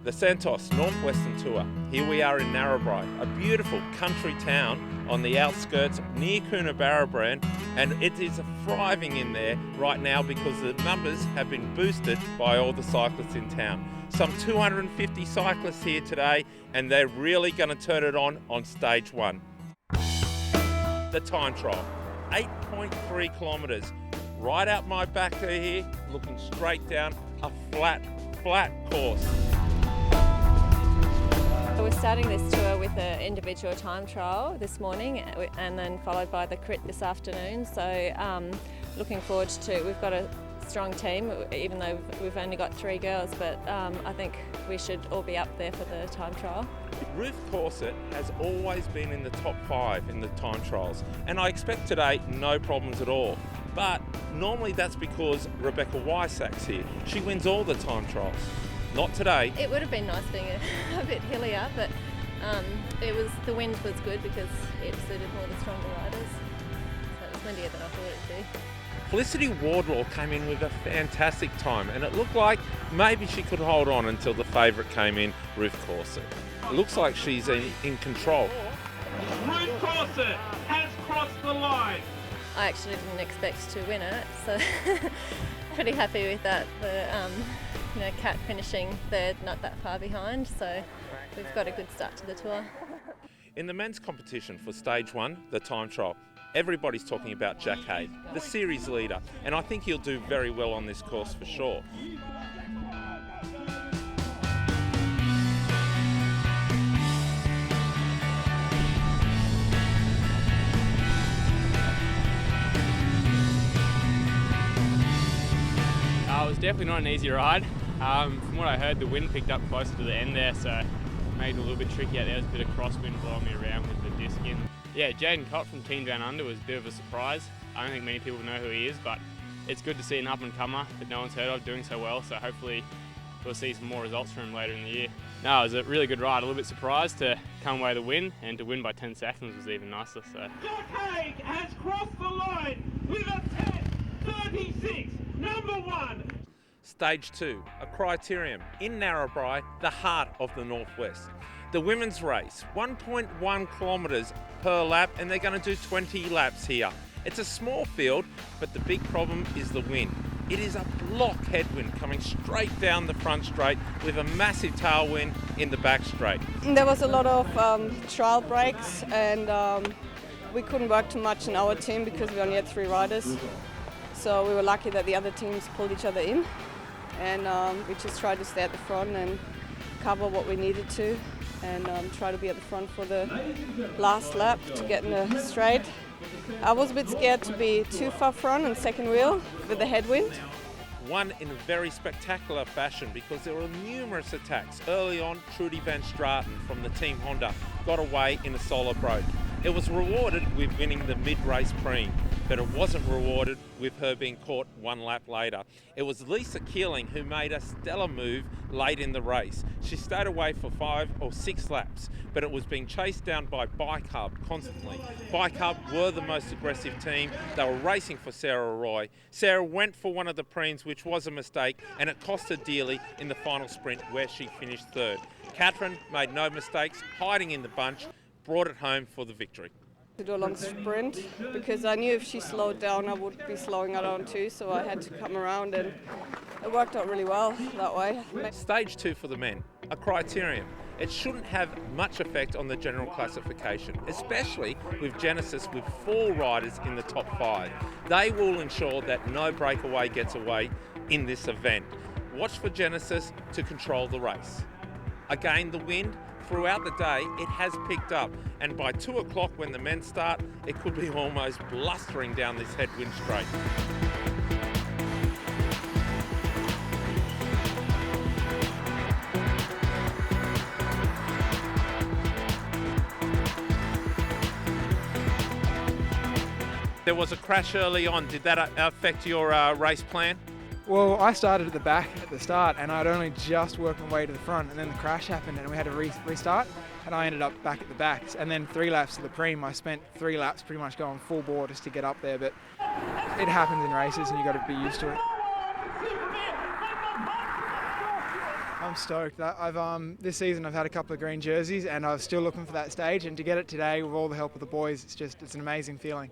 The Santos Northwestern Tour. Here we are in Narrabri, a beautiful country town on the outskirts near Coonabarabran, and it is thriving in there right now because the numbers have been boosted by all the cyclists in town. Some 250 cyclists here today, and they're really going to turn it on stage one. The time trial, 8.3 kilometres, right out my back here, looking straight down a flat course. We're starting this tour with an individual time trial this morning and then followed by the crit this afternoon. So looking forward to, we've got a strong team, even though we've only got 3 girls, but I think we should all be up there for the time trial. Ruth Corset has always been in the top 5 in the time trials, and I expect today no problems at all. But normally that's because Rebecca Weissach's here. She wins all the time trials. Not today. It would have been nice being a bit hillier, but the wind was good because it suited more the stronger riders. So it was windier than I thought it'd be. Felicity Wardlaw came in with a fantastic time, and it looked like maybe she could hold on until the favourite came in, Ruth Corset. It looks like she's in control. Ruth Corset has crossed the line. I actually didn't expect to win it, so pretty happy with that. Kat finishing third, not that far behind, so we've got a good start to the tour. In the men's competition for stage 1, the time trial, everybody's talking about Jack Hay, the series leader, and I think he'll do very well on this course for sure. It was definitely not an easy ride. From what I heard, the wind picked up closer to the end there, so made it a little bit tricky out there. There was a bit of crosswind blowing me around with the disc in. Yeah, Jaden Cott from Team Down Under was a bit of a surprise. I don't think many people know who he is, but it's good to see an up-and-comer that no one's heard of doing so well, so hopefully we'll see some more results from him later in the year. No, it was a really good ride. A little bit surprised to come away the win, and to win by 10 seconds was even nicer. So. Jack Hay has crossed the line with a 10:36, number 1. Stage 2, a criterium in Narrabri, the heart of the Northwest. The women's race, 1.1 kilometres per lap, and they're going to do 20 laps here. It's a small field, but the big problem is the wind. It is a block headwind coming straight down the front straight with a massive tailwind in the back straight. There was a lot of trial breaks, and we couldn't work too much in our team because we only had 3 riders. So we were lucky that the other teams pulled each other in, and we just tried to stay at the front and cover what we needed to, and try to be at the front for the last lap to get in a straight. I was a bit scared to be too far front and second wheel with the headwind. Won in a very spectacular fashion because there were numerous attacks. Early on, Trudy Van Straten from the Team Honda got away in a solo broke. It was rewarded with winning the mid-race preem, but it wasn't rewarded with her being caught 1 lap later. It was Lisa Keeling who made a stellar move late in the race. She stayed away for 5 or 6 laps, but it was being chased down by Bike Hub constantly. Bike Hub were the most aggressive team. They were racing for Sarah Roy. Sarah went for one of the preems, which was a mistake, and it cost her dearly in the final sprint where she finished third. Catherine made no mistakes, hiding in the bunch, brought it home for the victory. To do a long sprint because I knew if she slowed down I would be slowing her down too, so I had to come around, and it worked out really well that way. Stage 2 for the men, a criterium. It shouldn't have much effect on the general classification, especially with Genesis with 4 riders in the top 5. They will ensure that no breakaway gets away in this event. Watch for Genesis to control the race. Again, the wind, throughout the day, it has picked up, and by 2 o'clock when the men start, it could be almost blustering down this headwind straight. There was a crash early on. Did that affect your race plan? Well, I started at the back at the start, and I'd only just worked my way to the front, and then the crash happened and we had to restart, and I ended up back at the back. And then 3 laps of the preem, I spent 3 laps pretty much going full bore just to get up there, but it happens in races and you've got to be used to it. I'm stoked. This season I've had a couple of green jerseys and I was still looking for that stage, and to get it today with all the help of the boys, it's an amazing feeling.